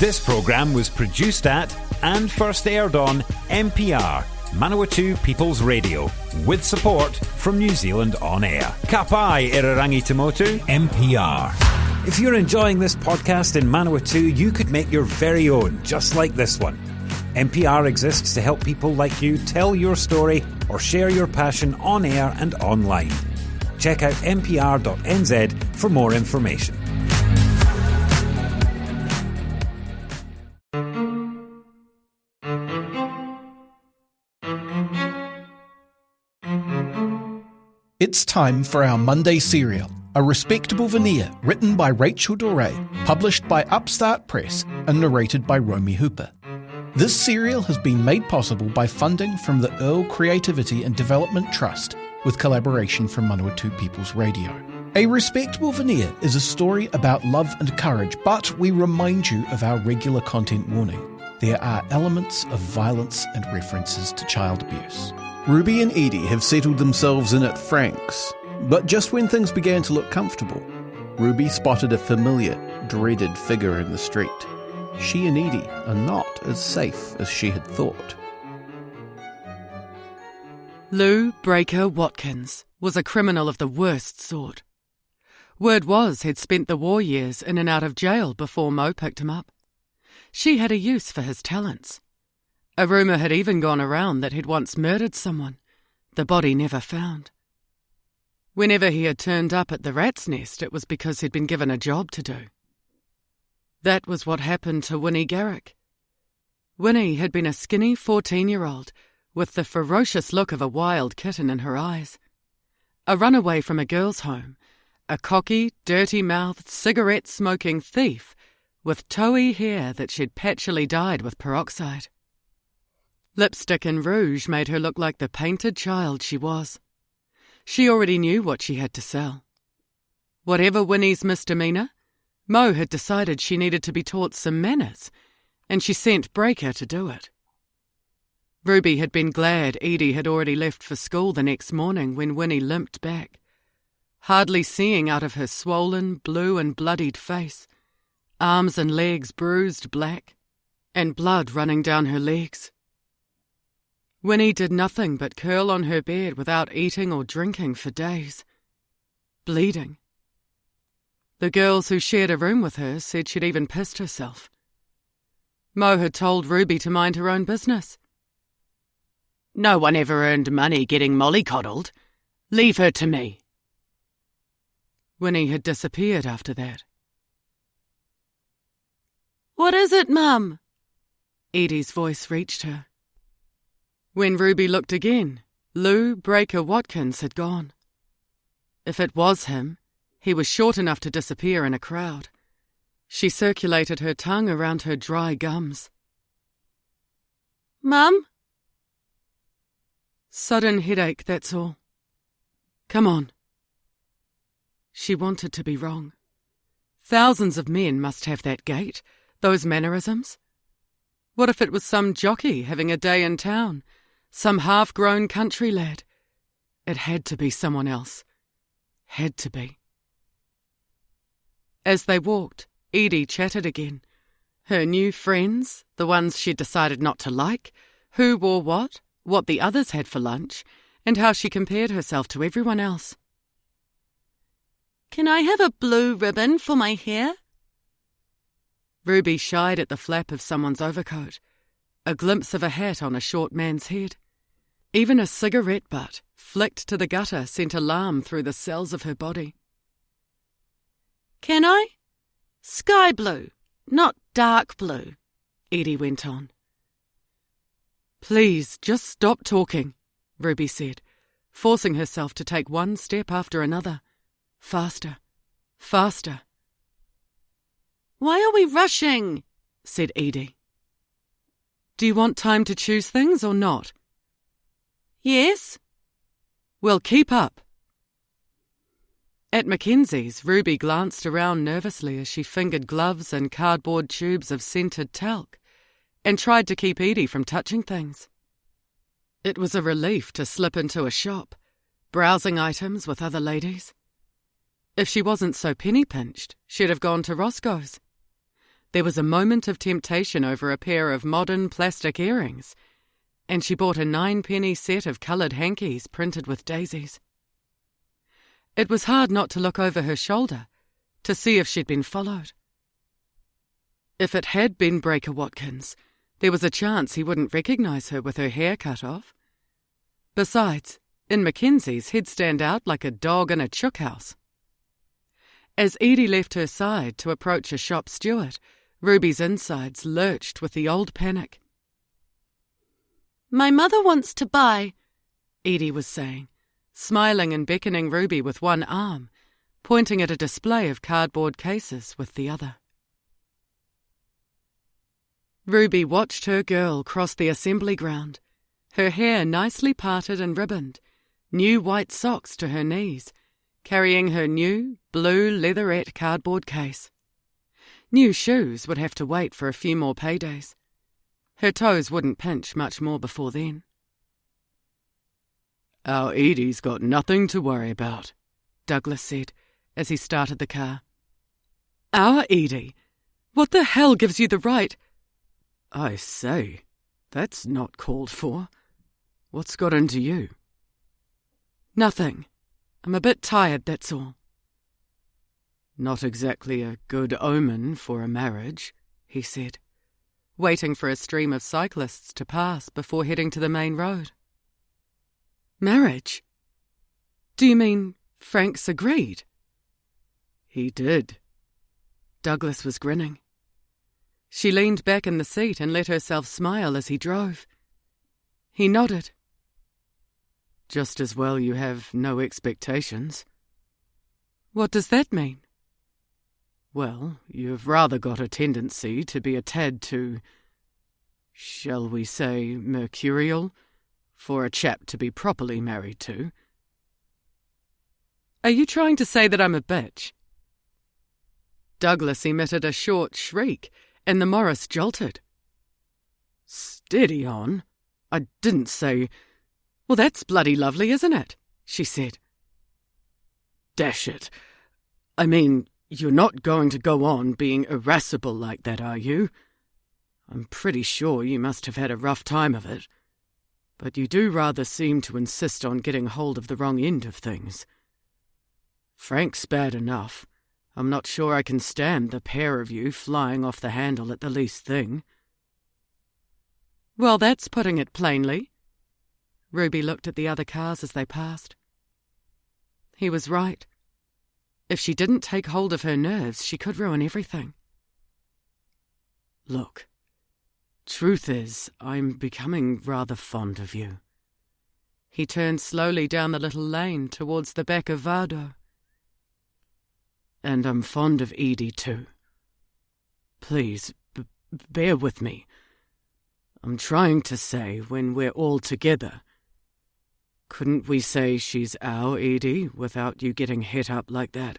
This programme was produced at and first aired on MPR, Manawatū People's Radio, with support from New Zealand On Air. Ka pai irarangi te motu, MPR. If you're enjoying this podcast in Manawatū, you could make your very own, just like this one. MPR exists to help people like you tell your story or share your passion on air and online. Check out mpr.nz for more information. It's time for our Monday serial, A Respectable Veneer, written by Rachel Doré, published by Upstart Press and narrated by Romy Hooper. This serial has been made possible by funding from the Earl Creativity and Development Trust, with collaboration from Manawatū People's Radio. A Respectable Veneer is a story about love and courage, but we remind you of our regular content warning. There are elements of violence and references to child abuse. Ruby and Edie have settled themselves in at Frank's, but just when things began to look comfortable, Ruby spotted a familiar, dreaded figure in the street. She and Edie are not as safe as she had thought. Lou Breaker Watkins was a criminal of the worst sort. Word was he'd spent the war years in and out of jail before Mo picked him up. She had a use for his talents. A rumour had even gone around that he'd once murdered someone, the body never found. Whenever he had turned up at the rat's nest, it was because he'd been given a job to do. That was what happened to Winnie Garrick. Winnie had been a skinny 14-year-old with the ferocious look of a wild kitten in her eyes. A runaway from a girls' home, a cocky, dirty-mouthed, cigarette-smoking thief with towy hair that she'd patchily dyed with peroxide. Lipstick and rouge made her look like the painted child she was. She already knew what she had to sell. Whatever Winnie's misdemeanour, Mo had decided she needed to be taught some manners, and she sent Breaker to do it. Ruby had been glad Edie had already left for school the next morning when Winnie limped back, hardly seeing out of her swollen, blue and bloodied face, arms and legs bruised black, and blood running down her legs. Winnie did nothing but curl on her bed without eating or drinking for days, bleeding. The girls who shared a room with her said she'd even pissed herself. Mo had told Ruby to mind her own business. "No one ever earned money getting mollycoddled. Leave her to me." Winnie had disappeared after that. "What is it, Mum?" Edie's voice reached her. When Ruby looked again, Lou Breaker Watkins had gone. If it was him, he was short enough to disappear in a crowd. She circulated her tongue around her dry gums. "Mum?" "Sudden headache, that's all. Come on." She wanted to be wrong. Thousands of men must have that gait, those mannerisms. What if it was some jockey having a day in town, some half-grown country lad? It had to be someone else. Had to be. As they walked, Edie chatted again. Her new friends, the ones she'd decided not to like, who wore what the others had for lunch, and how she compared herself to everyone else. "Can I have a blue ribbon for my hair?" Ruby shied at the flap of someone's overcoat, a glimpse of a hat on a short man's head. Even a cigarette butt, flicked to the gutter, sent alarm through the cells of her body. "Can I? Sky blue, not dark blue," Edie went on. "Please, just stop talking," Ruby said, forcing herself to take one step after another. Faster, faster. "Why are we rushing?" said Edie. "Do you want time to choose things or not?" "Yes." "Well, keep up." At Mackenzie's, Ruby glanced around nervously as she fingered gloves and cardboard tubes of scented talc and tried to keep Edie from touching things. It was a relief to slip into a shop, browsing items with other ladies. If she wasn't so penny-pinched, she'd have gone to Roscoe's. There was a moment of temptation over a pair of modern plastic earrings, and she bought a 9-penny set of coloured hankies printed with daisies. It was hard not to look over her shoulder to see if she'd been followed. If it had been Breaker Watkins, there was a chance he wouldn't recognise her with her hair cut off. Besides, in Mackenzie's, he'd stand out like a dog in a chook house. As Edie left her side to approach a shop steward, Ruby's insides lurched with the old panic. "My mother wants to buy," Edie was saying, smiling and beckoning Ruby with one arm, pointing at a display of cardboard cases with the other. Ruby watched her girl cross the assembly ground, her hair nicely parted and ribboned, new white socks to her knees, carrying her new blue leatherette cardboard case. New shoes would have to wait for a few more paydays. Her toes wouldn't pinch much more before then. "Our Edie's got nothing to worry about," Douglas said as he started the car. "Our Edie? What the hell gives you the right—" "I say, that's not called for. What's got into you?" "Nothing. I'm a bit tired, that's all." "Not exactly a good omen for a marriage," he said, waiting for a stream of cyclists to pass before heading to the main road. "Marriage? Do you mean Frank's agreed?" "He did." Douglas was grinning. She leaned back in the seat and let herself smile as he drove. He nodded. "Just as well you have no expectations." "What does that mean?" "Well, you've rather got a tendency to be a tad too, shall we say, mercurial, for a chap to be properly married to." "Are you trying to say that I'm a bitch?" Douglas emitted a short shriek, and the Morris jolted. "Steady on. I didn't say—" "Well, that's bloody lovely, isn't it?" she said. "Dash it. I mean, you're not going to go on being irascible like that, are you? I'm pretty sure you must have had a rough time of it. But you do rather seem to insist on getting hold of the wrong end of things. Frank's bad enough. I'm not sure I can stand the pair of you flying off the handle at the least thing." "Well, that's putting it plainly." Ruby looked at the other cars as they passed. He was right. If she didn't take hold of her nerves, she could ruin everything. "Look, truth is, I'm becoming rather fond of you." He turned slowly down the little lane towards the back of Vardo. "And I'm fond of Edie too. Please, bear with me. I'm trying to say, when we're all together, couldn't we say she's our Edie without you getting het up like that?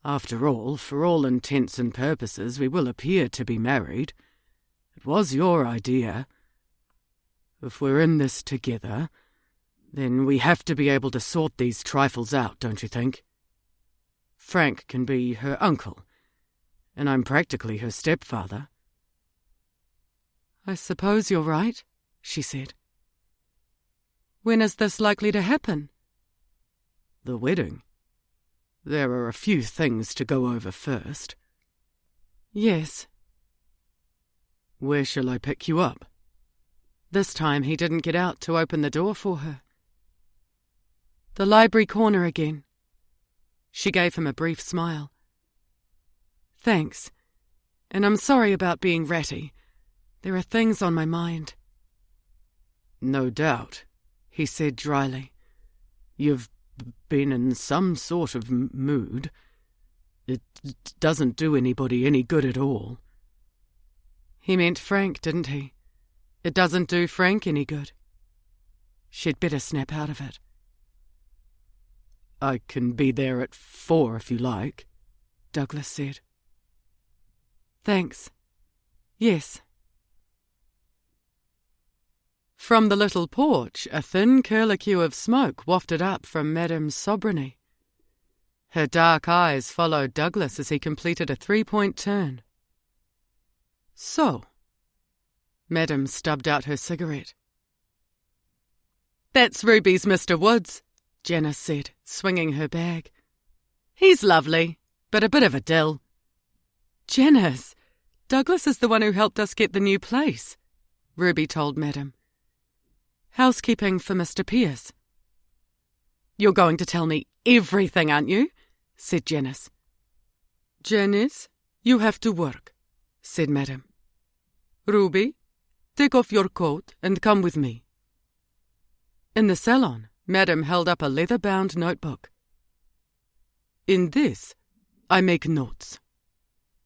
After all, for all intents and purposes, we will appear to be married. It was your idea. If we're in this together, then we have to be able to sort these trifles out, don't you think? Frank can be her uncle, and I'm practically her stepfather." "I suppose you're right," she said. "When is this likely to happen?" "The wedding. There are a few things to go over first." "Yes." "Where shall I pick you up?" This time he didn't get out to open the door for her. "The library corner again." She gave him a brief smile. "Thanks. And I'm sorry about being ratty. There are things on my mind." "No doubt," he said dryly. "You've been in some sort of mood. It doesn't do anybody any good at all." He meant Frank, didn't he? It doesn't do Frank any good. She'd better snap out of it. "I can be there at 4 if you like," Douglas said. "Thanks. Yes." From the little porch, a thin curlicue of smoke wafted up from Madame Sobranie. Her dark eyes followed Douglas as he completed a 3-point turn. So, Madam stubbed out her cigarette. That's Ruby's Mr. Woods, Janice said, swinging her bag. He's lovely, but a bit of a dill. Janice, Douglas is the one who helped us get the new place, Ruby told Madam. Housekeeping for Mr. Pierce. You're going to tell me everything, aren't you? Said Janice. Janice, you have to work, said Madam. Ruby, take off your coat and come with me. In the salon, Madam held up a leather-bound notebook. In this, I make notes.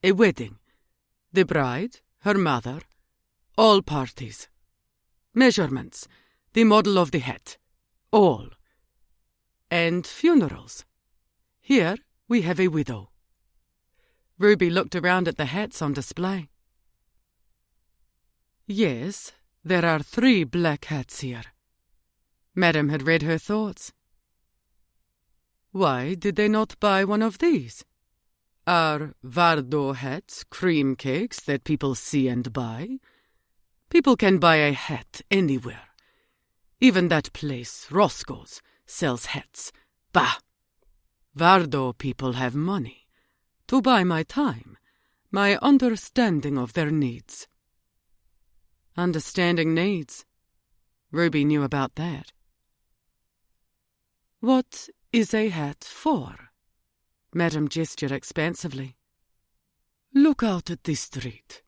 A wedding. The bride, her mother, all parties. Measurements, the model of the hat, all. And funerals. Here we have a widow. Ruby looked around at the hats on display. Yes, there are 3 black hats here. Madam had read her thoughts. Why did they not buy one of these? Are Vardo hats cream cakes that people see and buy? People can buy a hat anywhere. Even that place, Roscoe's, sells hats. Bah! Vardo people have money. To buy my time, my understanding of their needs. Understanding needs. Ruby knew about that. What is a hat for? Madam gestured expansively. Look out at the street.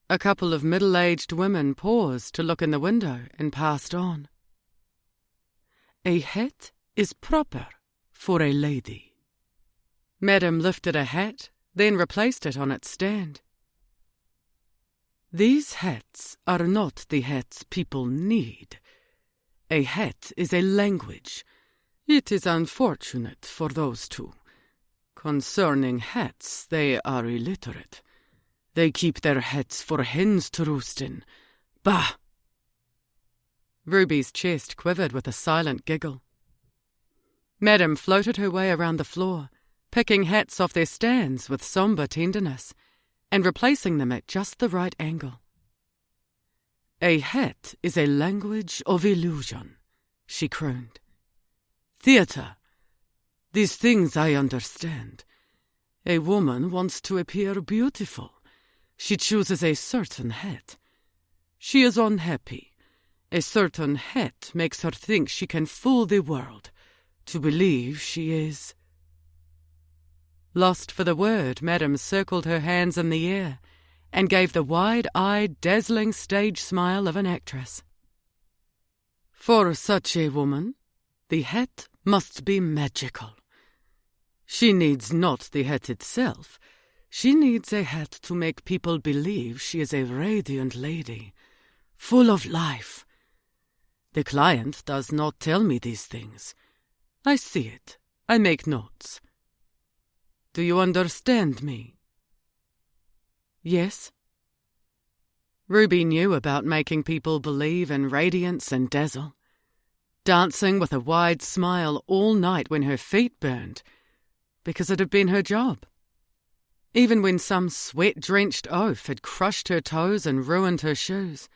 A couple of middle-aged women paused to look in the window and passed on. A hat is proper for a lady. Madam lifted a hat, then replaced it on its stand. These hats are not the hats people need. A hat is a language. It is unfortunate for those two. Concerning hats, they are illiterate. They keep their hats for hens to roost in. Bah! Ruby's chest quivered with a silent giggle. Madam floated her way around the floor, picking hats off their stands with sombre tenderness, and replacing them at just the right angle. A hat is a language of illusion, she crooned. Theatre. These things I understand. A woman wants to appear beautiful. She chooses a certain hat. She is unhappy. A certain hat makes her think she can fool the world, to believe she is. Lost for the word, Madam circled her hands in the air and gave the wide-eyed, dazzling stage smile of an actress. For such a woman, the hat must be magical. She needs not the hat itself. She needs a hat to make people believe she is a radiant lady, full of life. The client does not tell me these things. I see it. I make notes. Do you understand me? Yes. Ruby knew about making people believe in radiance and dazzle, dancing with a wide smile all night when her feet burned, because it had been her job. Even when some sweat-drenched oaf had crushed her toes and ruined her shoes.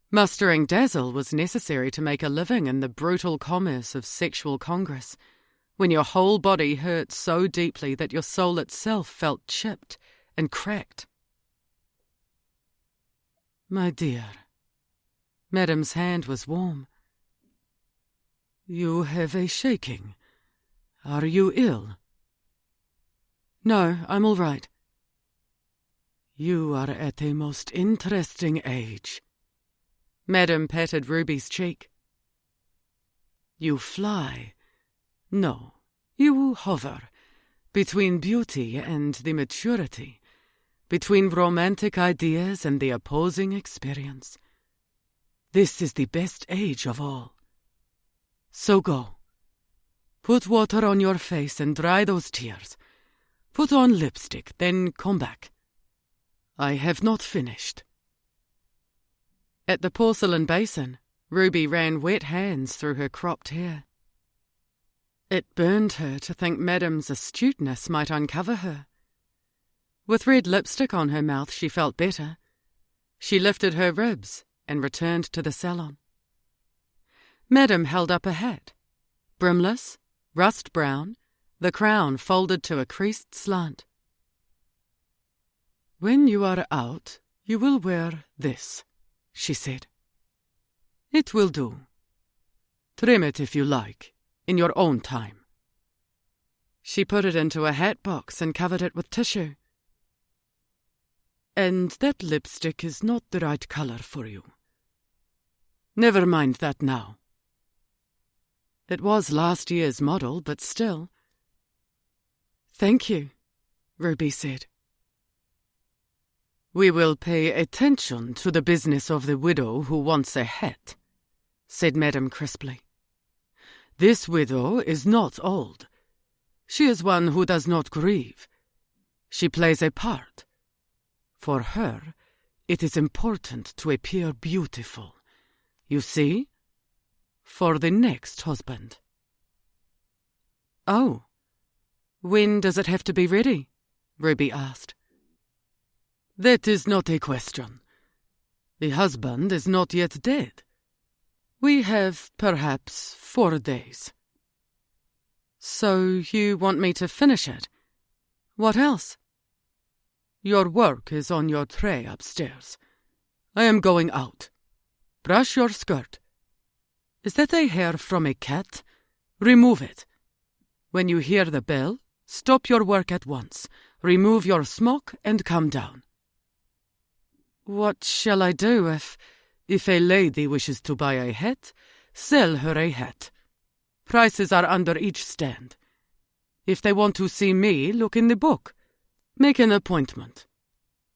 Mustering dazzle was necessary to make a living in the brutal commerce of sexual congress, when your whole body hurt so deeply that your soul itself felt chipped and cracked. My dear, Madam's hand was warm. You have a shaking. Are you ill? No, I'm all right. You are at a most interesting age. Madam patted Ruby's cheek. You fly. No, you hover, between beauty and the maturity, between romantic ideas and the opposing experience. This is the best age of all. So go. Put water on your face and dry those tears. Put on lipstick, then come back. I have not finished. At the porcelain basin, Ruby ran wet hands through her cropped hair. It burned her to think Madam's astuteness might uncover her. With red lipstick on her mouth, she felt better. She lifted her ribs and returned to the salon. Madame held up a hat, brimless, rust brown, the crown folded to a creased slant. "When you are out, you will wear this," she said. "It will do. Trim it if you like, in your own time." She put it into a hat box and covered it with tissue. "And that lipstick is not the right colour for you. Never mind that now." It was last year's model, but still. "Thank you," Ruby said. "We will pay attention to the business of the widow who wants a hat," said Madame crisply. "This widow is not old. She is one who does not grieve. She plays a part. For her, it is important to appear beautiful. You see? For the next husband." "Oh, when does it have to be ready?" Ruby asked. "That is not a question. The husband is not yet dead. We have perhaps 4 days. "So you want me to finish it? What else?" "Your work is on your tray upstairs. I am going out. Brush your skirt. Is that a hair from a cat? Remove it. When you hear the bell, stop your work at once. Remove your smock and come down." "What shall I do if a lady wishes to buy a hat? Sell her a hat. Prices are under each stand. If they want to see me, look in the book. Make an appointment.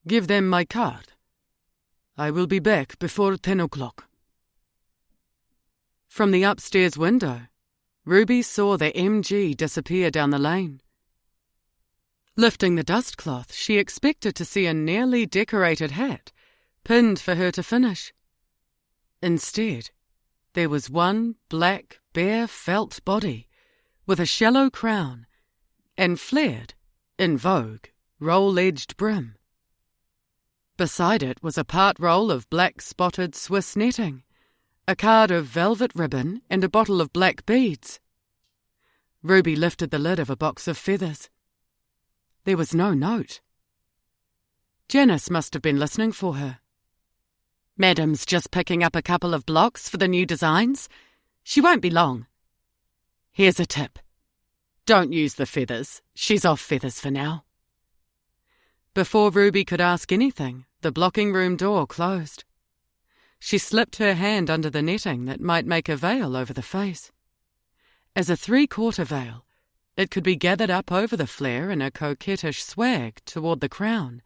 Give them my card. I will be back before 10 o'clock. From the upstairs window, Ruby saw the MG disappear down the lane. Lifting the dust cloth, she expected to see a nearly decorated hat, pinned for her to finish. Instead, there was one black, bare felt body, with a shallow crown, and flared, in vogue, roll-edged brim. Beside it was a part roll of black-spotted Swiss netting, a card of velvet ribbon, and a bottle of black beads. Ruby lifted the lid of a box of feathers. There was no note. Janice must have been listening for her. "Madame's just picking up a couple of blocks for the new designs. She won't be long. Here's a tip. Don't use the feathers. She's off feathers for now." Before Ruby could ask anything, the blocking room door closed. She slipped her hand under the netting that might make a veil over the face. As a 3/4 veil, it could be gathered up over the flare in a coquettish swag toward the crown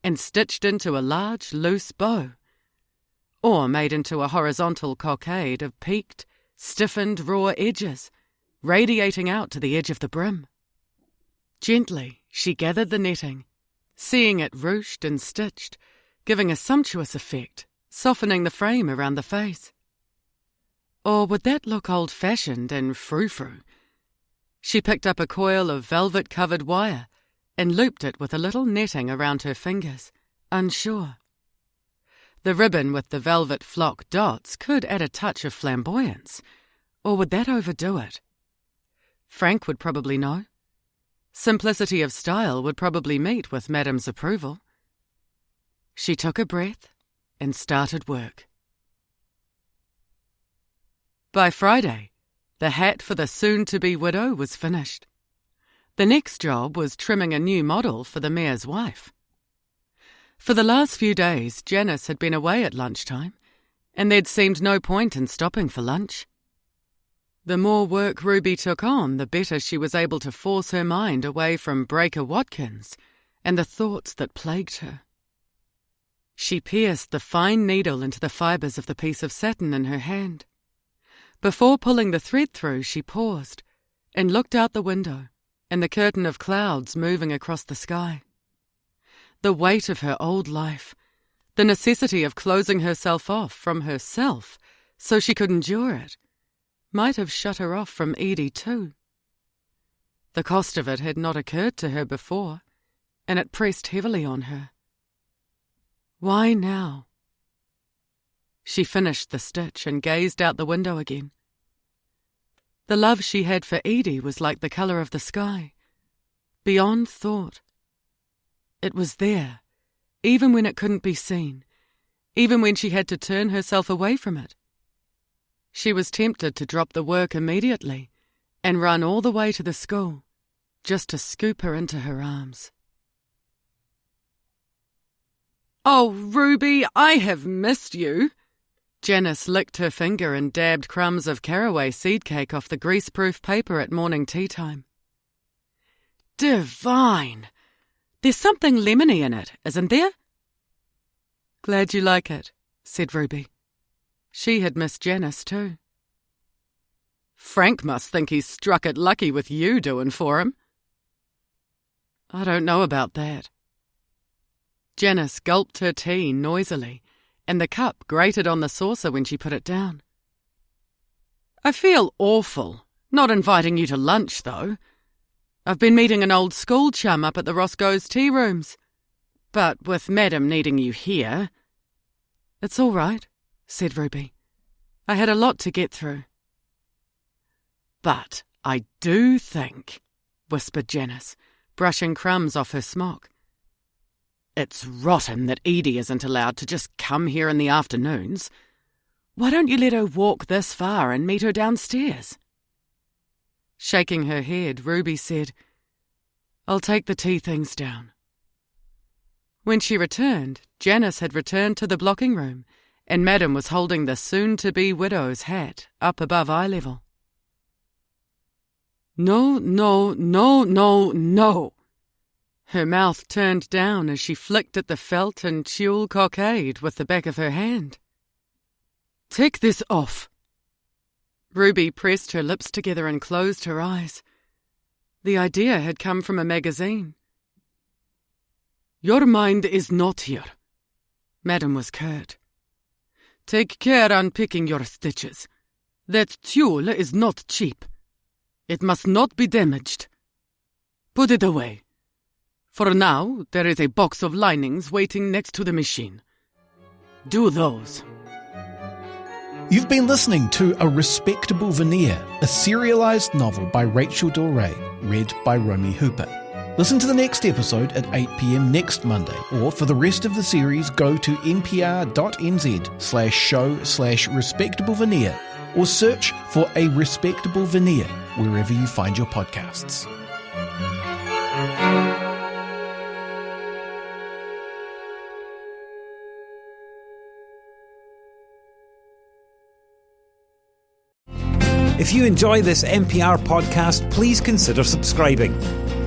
and stitched into a large, loose bow, or made into a horizontal cockade of peaked, stiffened raw edges, radiating out to the edge of the brim. Gently, she gathered the netting, seeing it ruched and stitched, giving a sumptuous effect, softening the frame around the face. Or would that look old-fashioned and frou-frou? She picked up a coil of velvet-covered wire and looped it with a little netting around her fingers, unsure. The ribbon with the velvet flock dots could add a touch of flamboyance, or would that overdo it? Frank would probably know. Simplicity of style would probably meet with Madame's approval. She took a breath and started work. By Friday, the hat for the soon-to-be widow was finished. The next job was trimming a new model for the mayor's wife. For the last few days, Janice had been away at lunchtime, and there'd seemed no point in stopping for lunch. The more work Ruby took on, the better she was able to force her mind away from Breaker Watkins and the thoughts that plagued her. She pierced the fine needle into the fibres of the piece of satin in her hand. Before pulling the thread through, she paused and looked out the window and the curtain of clouds moving across the sky. The weight of her old life, the necessity of closing herself off from herself so she could endure it, might have shut her off from Edie too. The cost of it had not occurred to her before, and it pressed heavily on her. Why now? She finished the stitch and gazed out the window again. The love she had for Edie was like the colour of the sky, beyond thought. It was there, even when it couldn't be seen, even when she had to turn herself away from it. She was tempted to drop the work immediately and run all the way to the school, just to scoop her into her arms. "Oh, Ruby, I have missed you." Janice licked her finger and dabbed crumbs of caraway seed cake off the greaseproof paper at morning tea time. "Divine! There's something lemony in it, isn't there?" "Glad you like it," said Ruby. She had missed Janice too. "Frank must think he's struck it lucky with you doing for him." "I don't know about that." Janice gulped her tea noisily, and the cup grated on the saucer when she put it down. "I feel awful, not inviting you to lunch, though. I've been meeting an old school chum up at the Roscoe's tea rooms. But with Madam needing you here—" "It's all right," said Ruby. "I had a lot to get through." "But I do think," whispered Janice, brushing crumbs off her smock, "it's rotten that Edie isn't allowed to just come here in the afternoons. Why don't you let her walk this far and meet her downstairs?" Shaking her head, Ruby said, "I'll take the tea things down." When she returned, Janice had returned to the blocking room, and Madam was holding the soon-to-be widow's hat up above eye level. "No, no, no, no, no!" Her mouth turned down as she flicked at the felt and tulle cockade with the back of her hand. "Take this off." Ruby pressed her lips together and closed her eyes. The idea had come from a magazine. "Your mind is not here." Madam was curt. "Take care unpicking your stitches. That tulle is not cheap. It must not be damaged. Put it away. For now, there is a box of linings waiting next to the machine. Do those." You've been listening to A Respectable Veneer, a serialised novel by Rachel Doré, read by Romy Hooper. Listen to the next episode at 8 p.m. next Monday, or for the rest of the series, go to npr.nz/show/respectableveneer, or search for A Respectable Veneer wherever you find your podcasts. If you enjoy this NPR podcast, please consider subscribing.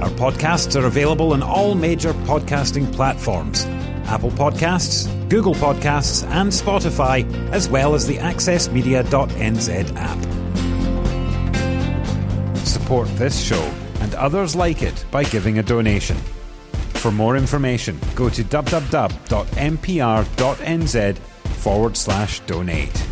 Our podcasts are available on all major podcasting platforms: Apple Podcasts, Google Podcasts, and Spotify, as well as the accessmedia.nz app. Support this show and others like it by giving a donation. For more information, go to www.npr.nz/donate.